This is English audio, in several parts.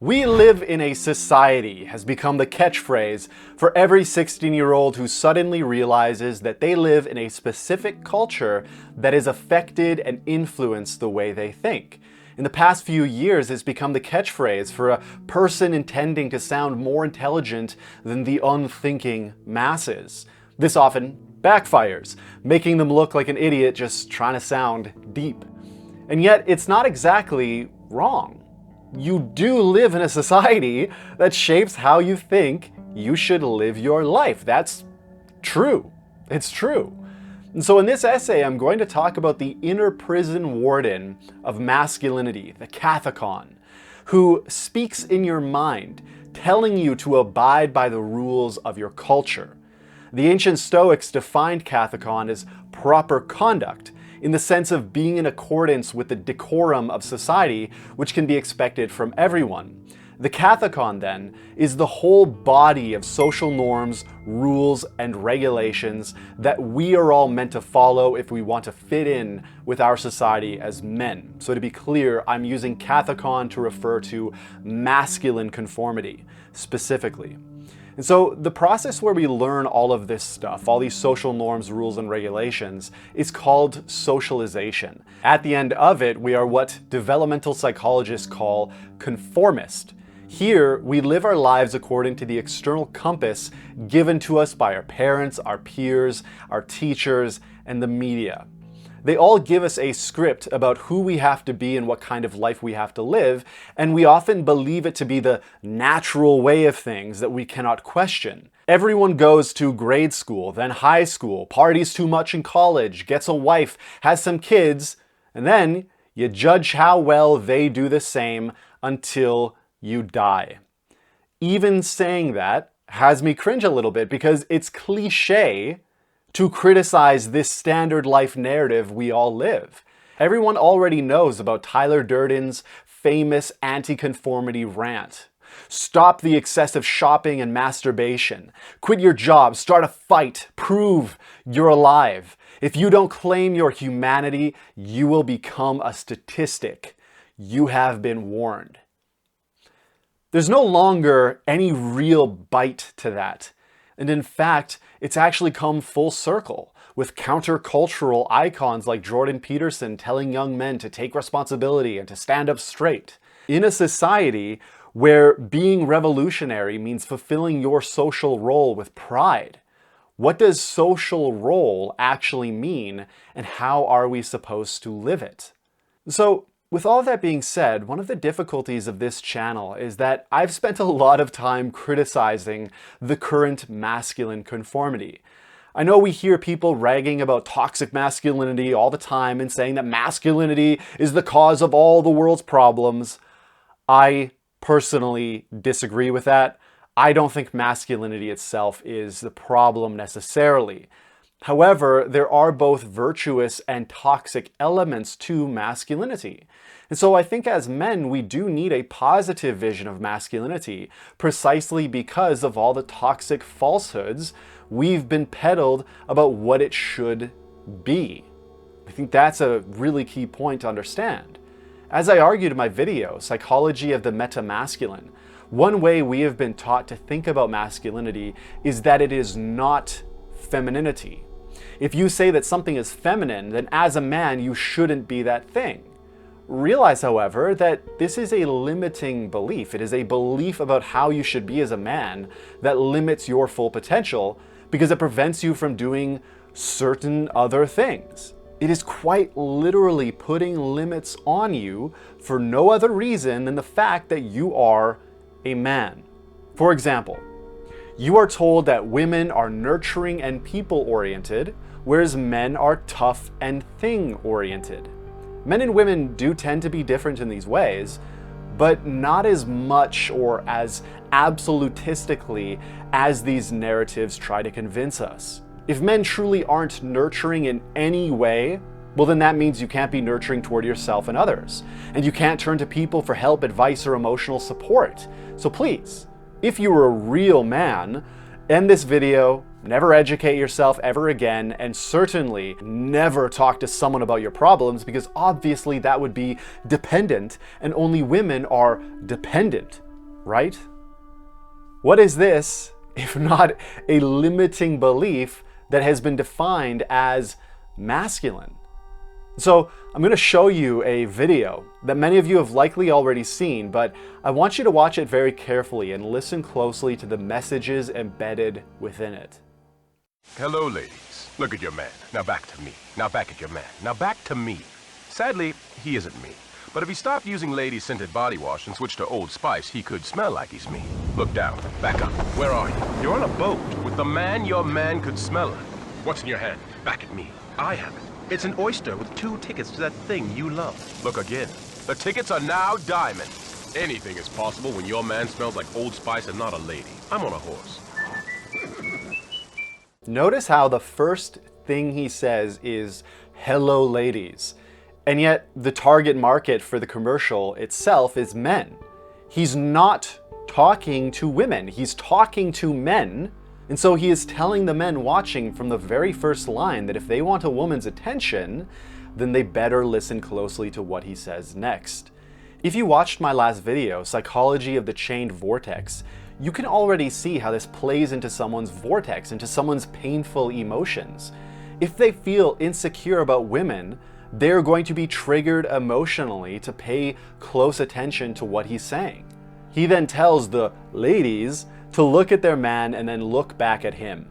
"We live in a society" has become the catchphrase for every 16-year-old who suddenly realizes that they live in a specific culture that has affected and influenced the way they think. In the past few years, it's become the catchphrase for a person intending to sound more intelligent than the unthinking masses. This often backfires, making them look like an idiot just trying to sound deep. And yet, it's not exactly wrong. You do live in a society that shapes how you think you should live your life. That's true. It's true. And so in this essay, I'm going to talk about the inner prison warden of masculinity, the Kathekon, who speaks in your mind, telling you to abide by the rules of your culture. The ancient Stoics defined Kathekon as proper conduct, in the sense of being in accordance with the decorum of society, which can be expected from everyone. The Kathekon, then, is the whole body of social norms, rules, and regulations that we are all meant to follow if we want to fit in with our society as men. So to be clear, I'm using Kathekon to refer to masculine conformity, specifically. And so the process where we learn all of this stuff, all these social norms, rules, and regulations, is called socialization. At the end of it, we are what developmental psychologists call conformist. Here, we live our lives according to the external compass given to us by our parents, our peers, our teachers, and the media. They all give us a script about who we have to be and what kind of life we have to live, and we often believe it to be the natural way of things that we cannot question. Everyone goes to grade school, then high school, parties too much in college, gets a wife, has some kids, and then you judge how well they do the same until you die. Even saying that has me cringe a little bit because it's cliche to criticize this standard life narrative we all live. Everyone already knows about Tyler Durden's famous anti-conformity rant. Stop the excessive shopping and masturbation. Quit your job, start a fight, prove you're alive. If you don't claim your humanity, you will become a statistic. You have been warned. There's no longer any real bite to that. And in fact, it's actually come full circle, with countercultural icons like Jordan Peterson telling young men to take responsibility and to stand up straight. In a society where being revolutionary means fulfilling your social role with pride, what does social role actually mean, and how are we supposed to live it? So, with all that being said, one of the difficulties of this channel is that I've spent a lot of time criticizing the current masculine conformity. I know we hear people ragging about toxic masculinity all the time and saying that masculinity is the cause of all the world's problems. I personally disagree with that. I don't think masculinity itself is the problem necessarily. However, there are both virtuous and toxic elements to masculinity. And so I think as men, we do need a positive vision of masculinity, precisely because of all the toxic falsehoods we've been peddled about what it should be. I think that's a really key point to understand. As I argued in my video, Psychology of the Meta-Masculine, one way we have been taught to think about masculinity is that it is not femininity. If you say that something is feminine, then as a man, you shouldn't be that thing. Realize, however, that this is a limiting belief. It is a belief about how you should be as a man that limits your full potential because it prevents you from doing certain other things. It is quite literally putting limits on you for no other reason than the fact that you are a man. For example, you are told that women are nurturing and people-oriented, whereas men are tough and thing-oriented. Men and women do tend to be different in these ways, but not as much or as absolutistically as these narratives try to convince us. If men truly aren't nurturing in any way, well then that means you can't be nurturing toward yourself and others, and you can't turn to people for help, advice, or emotional support. So please, if you were a real man, end this video, never educate yourself ever again, and certainly never talk to someone about your problems, because obviously that would be dependent, and only women are dependent right? What is this if not a limiting belief that has been defined as masculine? So I'm going to show you a video that many of you have likely already seen, but I want you to watch it very carefully and listen closely to the messages embedded within it. Hello, ladies. Look at your man. Now back to me. Now back at your man. Now back to me. Sadly, he isn't me. But if he stopped using lady-scented body wash and switched to Old Spice, he could smell like he's me. Look down. Back up. Where are you? You're on a boat with the man your man could smell like. What's in your hand? Back at me. I have it. It's an oyster with 2 tickets to that thing you love. Look again. The tickets are now diamonds. Anything is possible when your man smells like Old Spice and not a lady. I'm on a horse. Notice how the first thing he says is, "Hello, ladies." And yet the target market for the commercial itself is men. He's not talking to women, he's talking to men. And so he is telling the men watching from the very first line that if they want a woman's attention, then they better listen closely to what he says next. If you watched my last video, Psychology of the Chained Vortex, you can already see how this plays into someone's vortex, into someone's painful emotions. If they feel insecure about women, they're going to be triggered emotionally to pay close attention to what he's saying. He then tells the ladies to look at their man and then look back at him.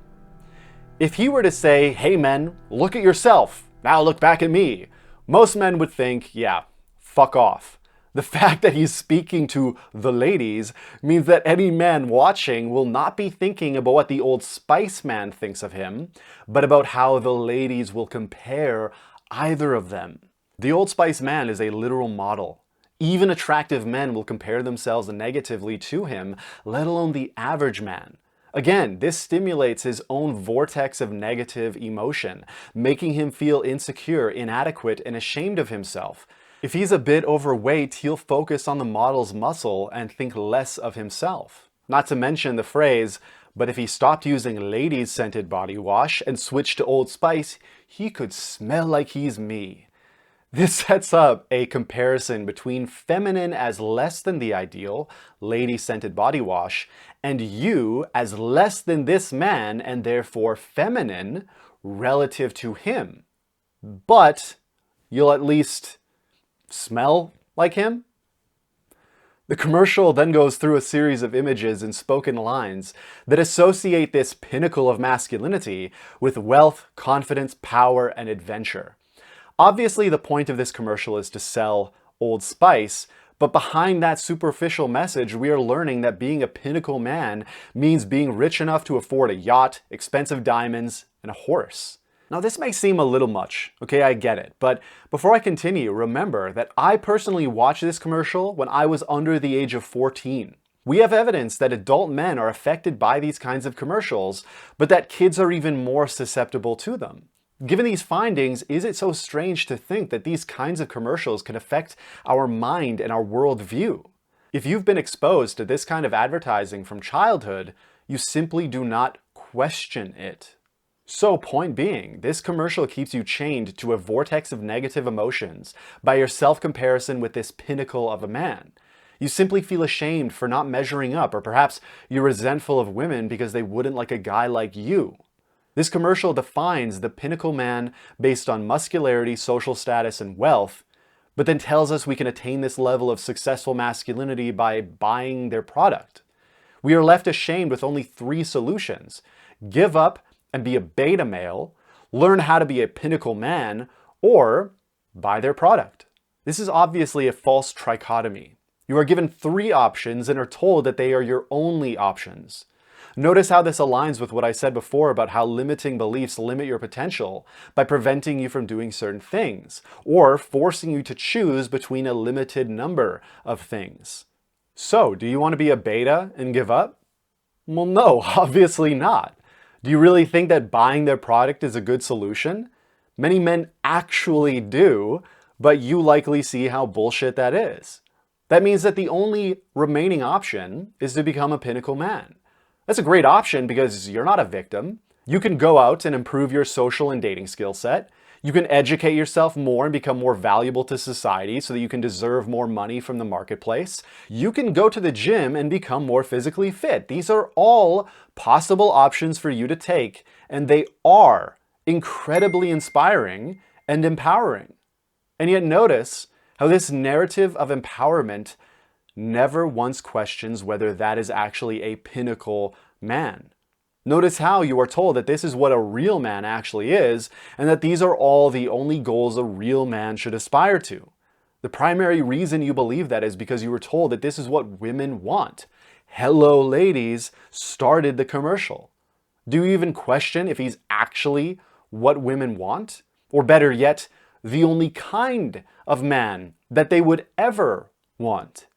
If he were to say, "Hey men, look at yourself, now look back at me," most men would think, yeah, fuck off. The fact that he's speaking to the ladies means that any man watching will not be thinking about what the Old Spice man thinks of him, but about how the ladies will compare either of them. The Old Spice man is a literal model. Even attractive men will compare themselves negatively to him, let alone the average man. Again, this stimulates his own vortex of negative emotion, making him feel insecure, inadequate, and ashamed of himself. If he's a bit overweight, he'll focus on the model's muscle and think less of himself. Not to mention the phrase, "But if he stopped using ladies' scented body wash and switched to Old Spice, he could smell like he's me." This sets up a comparison between feminine as less than the ideal, lady-scented body wash, and you as less than this man and therefore feminine relative to him. But you'll at least smell like him? The commercial then goes through a series of images and spoken lines that associate this pinnacle of masculinity with wealth, confidence, power, and adventure. Obviously, the point of this commercial is to sell Old Spice, but behind that superficial message, we are learning that being a pinnacle man means being rich enough to afford a yacht, expensive diamonds, and a horse. Now, this may seem a little much, okay, I get it, but before I continue, remember that I personally watched this commercial when I was under the age of 14. We have evidence that adult men are affected by these kinds of commercials, but that kids are even more susceptible to them. Given these findings, is it so strange to think that these kinds of commercials can affect our mind and our worldview? If you've been exposed to this kind of advertising from childhood, you simply do not question it. So, point being, this commercial keeps you chained to a vortex of negative emotions by your self-comparison with this pinnacle of a man. You simply feel ashamed for not measuring up, or perhaps you're resentful of women because they wouldn't like a guy like you. This commercial defines the pinnacle man based on muscularity, social status, and wealth, but then tells us we can attain this level of successful masculinity by buying their product. We are left ashamed with only 3 solutions: give up and be a beta male, learn how to be a pinnacle man, or buy their product. This is obviously a false trichotomy. You are given 3 options and are told that they are your only options. Notice how this aligns with what I said before about how limiting beliefs limit your potential by preventing you from doing certain things, or forcing you to choose between a limited number of things. So, do you want to be a beta and give up? Well, no, obviously not. Do you really think that buying their product is a good solution? Many men actually do, but you likely see how bullshit that is. That means that the only remaining option is to become a pinnacle man. That's a great option because you're not a victim. You can go out and improve your social and dating skill set. You can educate yourself more and become more valuable to society so that you can deserve more money from the marketplace. You can go to the gym and become more physically fit. These are all possible options for you to take, and they are incredibly inspiring and empowering. And yet notice how this narrative of empowerment never once questions whether that is actually a pinnacle man. Notice how you are told that this is what a real man actually is, and that these are all the only goals a real man should aspire to. The primary reason you believe that is because you were told that this is what women want. Hello Ladies started the commercial. Do you even question if he's actually what women want? Or better yet, the only kind of man that they would ever want?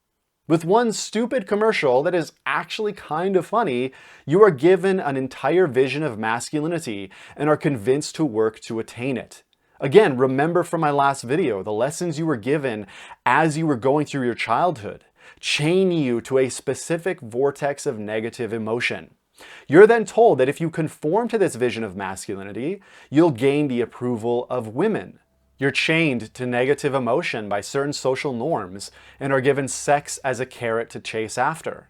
With one stupid commercial that is actually kind of funny, you are given an entire vision of masculinity and are convinced to work to attain it. Again, remember from my last video, the lessons you were given as you were going through your childhood chain you to a specific vortex of negative emotion. You're then told that if you conform to this vision of masculinity, you'll gain the approval of women. You're chained to negative emotion by certain social norms and are given sex as a carrot to chase after.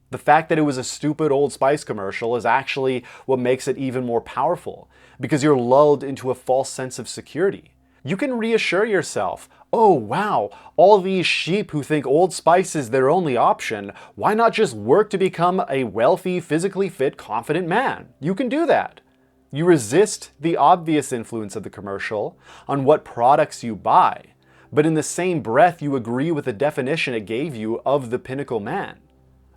The fact that it was a stupid Old Spice commercial is actually what makes it even more powerful, because you're lulled into a false sense of security. You can reassure yourself, oh wow, all these sheep who think Old Spice is their only option, why not just work to become a wealthy, physically fit, confident man? You can do that. You resist the obvious influence of the commercial on what products you buy, but in the same breath you agree with the definition it gave you of the pinnacle man.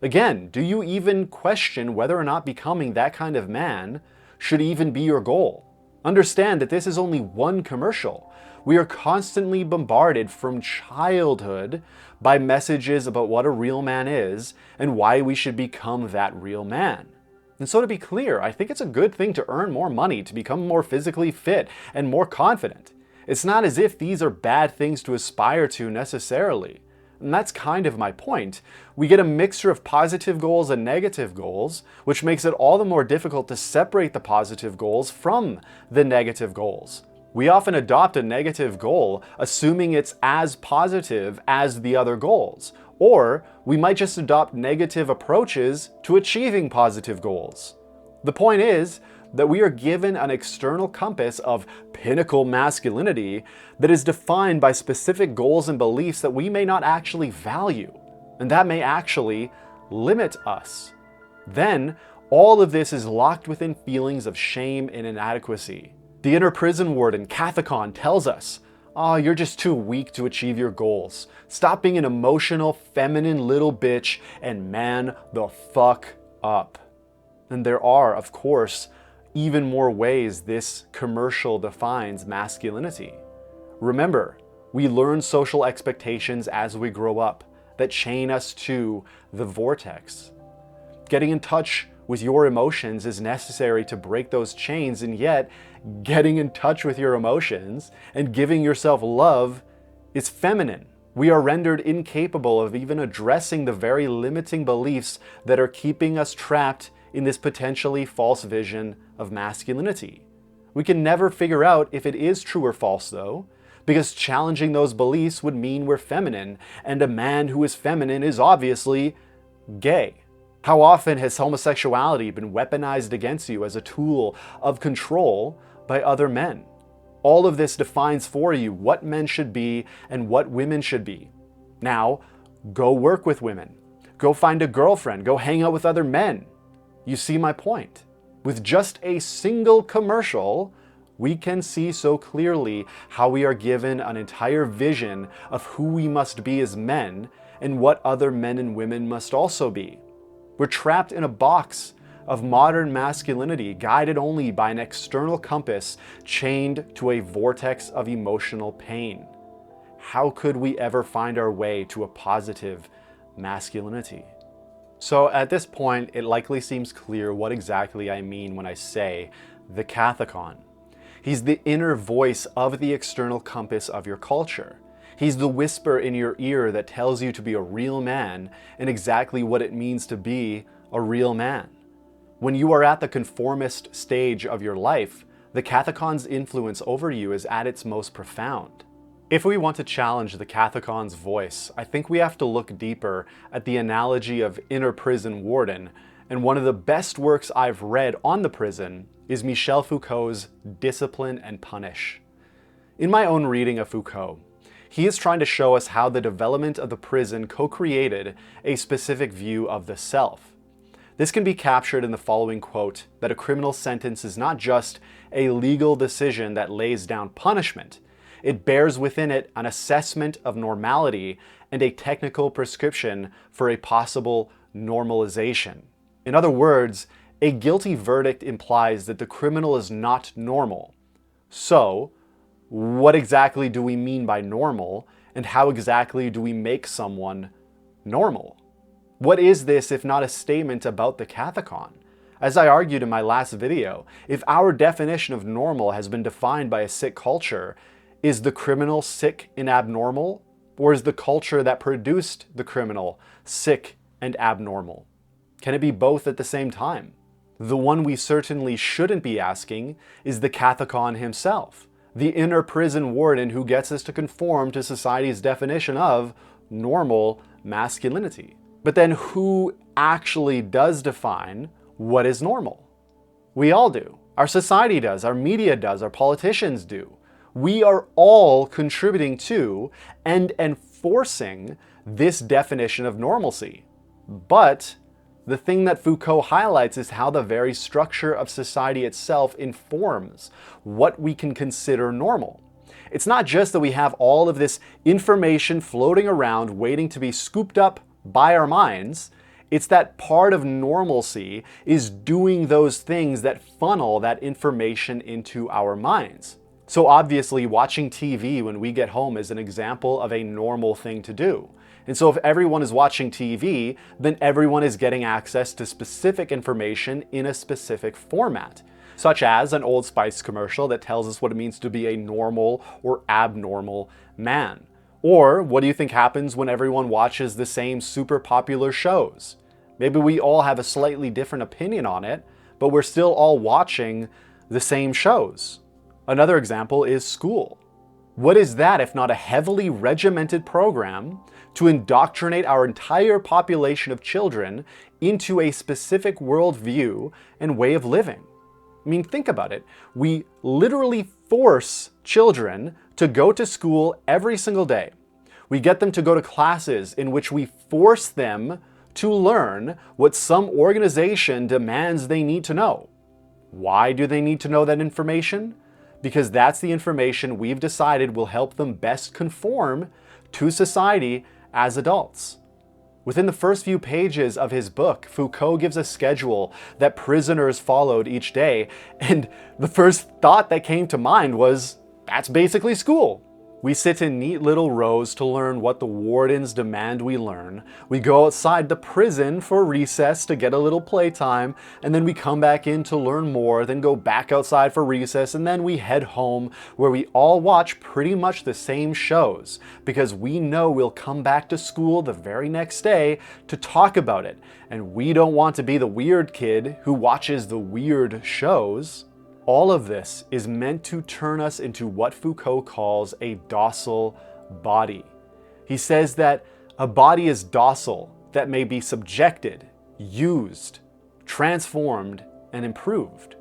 Again, do you even question whether or not becoming that kind of man should even be your goal? Understand that this is only one commercial. We are constantly bombarded from childhood by messages about what a real man is and why we should become that real man. And so to be clear, I think it's a good thing to earn more money, to become more physically fit and more confident. It's not as if these are bad things to aspire to necessarily. And that's kind of my point. We get a mixture of positive goals and negative goals, which makes it all the more difficult to separate the positive goals from the negative goals. We often adopt a negative goal, assuming it's as positive as the other goals. Or we might just adopt negative approaches to achieving positive goals. The point is that we are given an external compass of pinnacle masculinity that is defined by specific goals and beliefs that we may not actually value, and that may actually limit us. Then, all of this is locked within feelings of shame and inadequacy. The inner prison warden, Kathekon, tells us, oh, you're just too weak to achieve your goals. Stop being an emotional, feminine little bitch and man the fuck up. And there are, of course, even more ways this commercial defines masculinity. Remember, we learn social expectations as we grow up that chain us to the vortex. Getting in touch with your emotions is necessary to break those chains, and yet getting in touch with your emotions and giving yourself love is feminine. We are rendered incapable of even addressing the very limiting beliefs that are keeping us trapped in this potentially false vision of masculinity. We can never figure out if it is true or false though, because challenging those beliefs would mean we're feminine, and a man who is feminine is obviously gay. How often has homosexuality been weaponized against you as a tool of control by other men? All of this defines for you what men should be and what women should be. Now, go work with women. Go find a girlfriend. Go hang out with other men. You see my point? With just a single commercial, we can see so clearly how we are given an entire vision of who we must be as men and what other men and women must also be. We're trapped in a box of modern masculinity, guided only by an external compass, chained to a vortex of emotional pain. How could we ever find our way to a positive masculinity? So at this point, it likely seems clear what exactly I mean when I say the Kathekon. He's the inner voice of the external compass of your culture. He's the whisper in your ear that tells you to be a real man and exactly what it means to be a real man. When you are at the conformist stage of your life, the Kathekon's influence over you is at its most profound. If we want to challenge the Kathekon's voice, I think we have to look deeper at the analogy of inner prison warden, and one of the best works I've read on the prison is Michel Foucault's Discipline and Punish. In my own reading of Foucault, he is trying to show us how the development of the prison co-created a specific view of the self. This can be captured in the following quote, that a criminal sentence is not just a legal decision that lays down punishment. It bears within it an assessment of normality and a technical prescription for a possible normalization. In other words, a guilty verdict implies that the criminal is not normal. So, what exactly do we mean by normal, and how exactly do we make someone normal? What is this if not a statement about the Kathekon? As I argued in my last video, if our definition of normal has been defined by a sick culture, is the criminal sick and abnormal? Or is the culture that produced the criminal sick and abnormal? Can it be both at the same time? The one we certainly shouldn't be asking is the Kathekon himself, the inner prison warden who gets us to conform to society's definition of normal masculinity. But then who actually does define what is normal? We all do. Our society does, our media does, our politicians do. We are all contributing to and enforcing this definition of normalcy. But the thing that Foucault highlights is how the very structure of society itself informs what we can consider normal. It's not just that we have all of this information floating around waiting to be scooped up by our minds. It's that part of normalcy is doing those things that funnel that information into our minds. So obviously watching TV when we get home is an example of a normal thing to do. And so if everyone is watching TV, then everyone is getting access to specific information in a specific format, such as an Old Spice commercial that tells us what it means to be a normal or abnormal man. Or what do you think happens when everyone watches the same super popular shows? Maybe we all have a slightly different opinion on it, but we're still all watching the same shows. Another example is school. What is that if not a heavily regimented program to indoctrinate our entire population of children into a specific worldview and way of living? I mean, think about it. We literally force children to go to school every single day. We get them to go to classes in which we force them to learn what some organization demands they need to know. Why do they need to know that information? Because that's the information we've decided will help them best conform to society as adults. Within the first few pages of his book, Foucault gives a schedule that prisoners followed each day, and the first thought that came to mind was, that's basically school. We sit in neat little rows to learn what the wardens demand we learn. We go outside the prison for recess to get a little playtime, and then we come back in to learn more, then go back outside for recess, and then we head home where we all watch pretty much the same shows because we know we'll come back to school the very next day to talk about it. And we don't want to be the weird kid who watches the weird shows. All of this is meant to turn us into what Foucault calls a docile body. He says that a body is docile that may be subjected, used, transformed, and improved.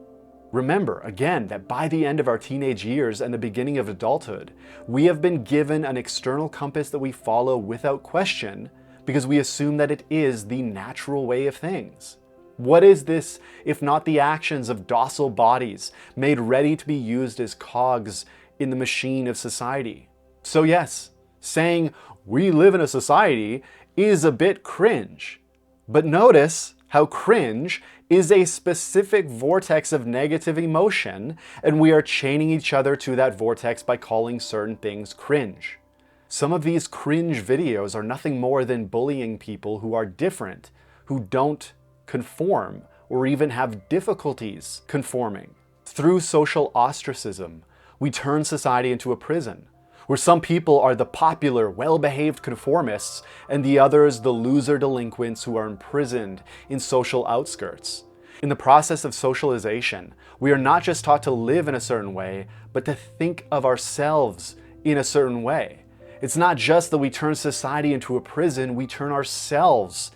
Remember, again, that by the end of our teenage years and the beginning of adulthood, we have been given an external compass that we follow without question because we assume that it is the natural way of things. What is this if not the actions of docile bodies made ready to be used as cogs in the machine of society? So yes, saying we live in a society is a bit cringe. But notice how cringe is a specific vortex of negative emotion, and we are chaining each other to that vortex by calling certain things cringe. Some of these cringe videos are nothing more than bullying people who are different, who don't conform, or even have difficulties conforming. Through social ostracism, we turn society into a prison, where some people are the popular, well-behaved conformists, and the others the loser delinquents who are imprisoned in social outskirts. In the process of socialization, we are not just taught to live in a certain way, but to think of ourselves in a certain way. It's not just that we turn society into a prison, we turn ourselves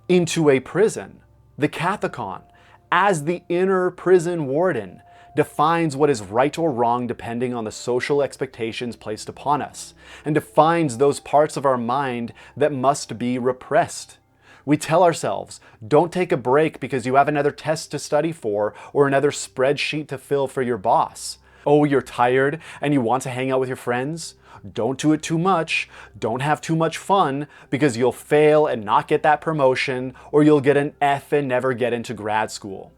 into a prison. The Kathekon, as the inner prison warden, defines what is right or wrong depending on the social expectations placed upon us, and defines those parts of our mind that must be repressed. We tell ourselves, don't take a break because you have another test to study for or another spreadsheet to fill for your boss. Oh, you're tired and you want to hang out with your friends? Don't do it too much. Don't have too much fun because you'll fail and not get that promotion, or you'll get an F and never get into grad school.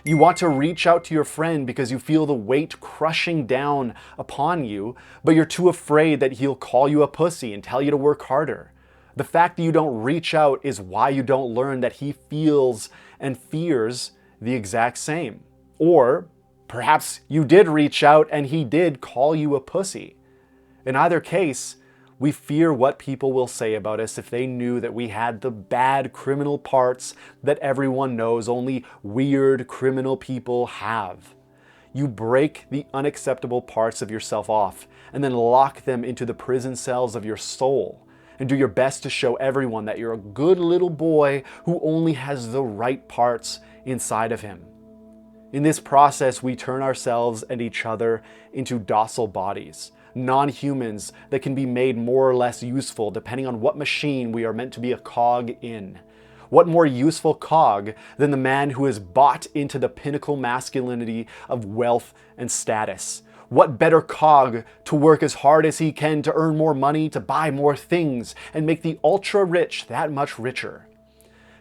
You want to reach out to your friend because you feel the weight crushing down upon you, but you're too afraid that he'll call you a pussy and tell you to work harder. The fact that you don't reach out is why you don't learn that he feels and fears the exact same. Or perhaps you did reach out and he did call you a pussy. In either case, we fear what people will say about us if they knew that we had the bad criminal parts that everyone knows only weird criminal people have. You break the unacceptable parts of yourself off and then lock them into the prison cells of your soul, and do your best to show everyone that you're a good little boy who only has the right parts inside of him. In this process, we turn ourselves and each other into docile bodies, non-humans that can be made more or less useful depending on what machine we are meant to be a cog in. What more useful cog than the man who is bought into the pinnacle masculinity of wealth and status? What better cog to work as hard as he can to earn more money, to buy more things, and make the ultra-rich that much richer?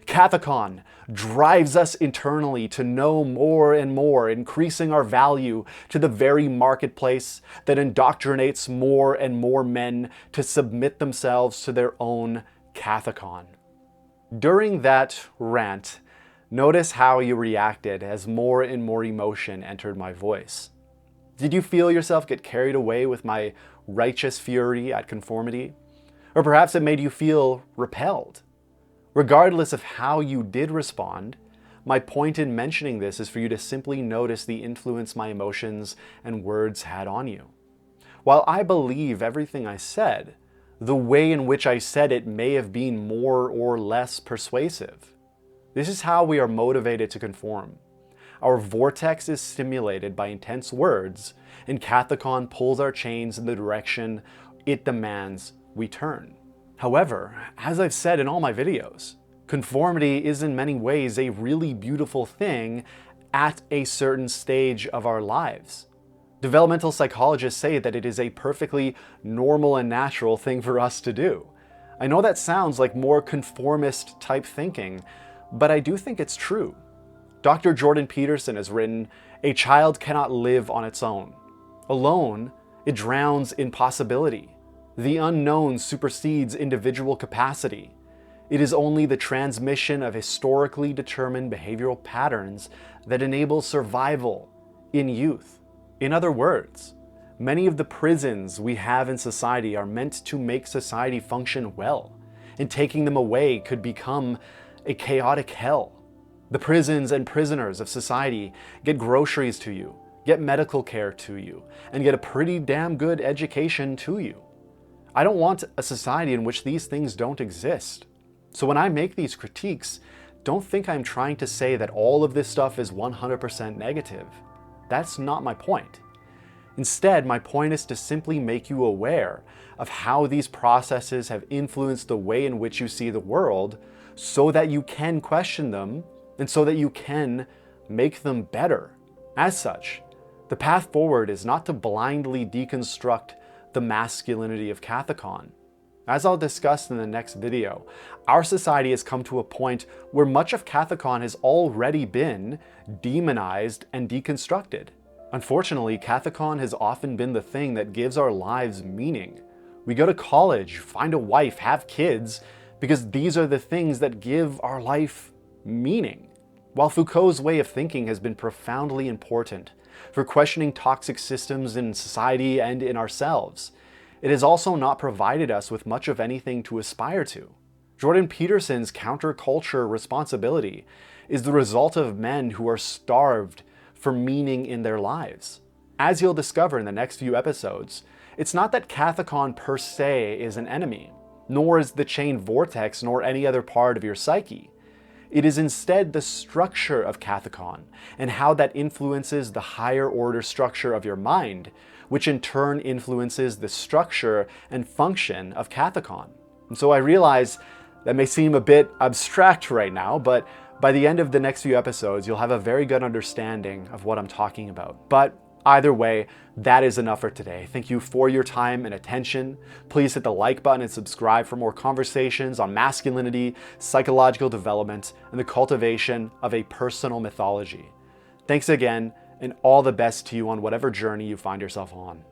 Kathekon drives us internally to know more and more, increasing our value to the very marketplace that indoctrinates more and more men to submit themselves to their own Kathekon. During that rant, notice how you reacted as more and more emotion entered my voice. Did you feel yourself get carried away with my righteous fury at conformity? Or perhaps it made you feel repelled? Regardless of how you did respond, my point in mentioning this is for you to simply notice the influence my emotions and words had on you. While I believe everything I said, the way in which I said it may have been more or less persuasive. This is how we are motivated to conform. Our vortex is stimulated by intense words, and Kathekon pulls our chains in the direction it demands we turn. However, as I've said in all my videos, conformity is in many ways a really beautiful thing at a certain stage of our lives. Developmental psychologists say that it is a perfectly normal and natural thing for us to do. I know that sounds like more conformist type thinking, but I do think it's true. Dr. Jordan Peterson has written, "A child cannot live on its own. Alone, it drowns in possibility. The unknown supersedes individual capacity. It is only the transmission of historically determined behavioral patterns that enable survival in youth." In other words, many of the prisons we have in society are meant to make society function well, and taking them away could become a chaotic hell. The prisons and prisoners of society get groceries to you, get medical care to you, and get a pretty damn good education to you. I don't want a society in which these things don't exist. So when I make these critiques, don't think I'm trying to say that all of this stuff is 100% negative. That's not my point. Instead, my point is to simply make you aware of how these processes have influenced the way in which you see the world, so that you can question them and so that you can make them better. As such, the path forward is not to blindly deconstruct the masculinity of Kathekon. As I'll discuss in the next video, our society has come to a point where much of Kathekon has already been demonized and deconstructed. Unfortunately, Kathekon has often been the thing that gives our lives meaning. We go to college, find a wife, have kids, because these are the things that give our life meaning. While Foucault's way of thinking has been profoundly important for questioning toxic systems in society and in ourselves, it has also not provided us with much of anything to aspire to. Jordan Peterson's counterculture responsibility is the result of men who are starved for meaning in their lives. As you'll discover in the next few episodes, it's not that Kathekon per se is an enemy, nor is the chain vortex nor any other part of your psyche. It is instead the structure of Kathekon and how that influences the higher order structure of your mind, which in turn influences the structure and function of Kathekon. And so I realize that may seem a bit abstract right now, but by the end of the next few episodes, you'll have a very good understanding of what I'm talking about. But either way, that is enough for today. Thank you for your time and attention. Please hit the like button and subscribe for more conversations on masculinity, psychological development, and the cultivation of a personal mythology. Thanks again, and all the best to you on whatever journey you find yourself on.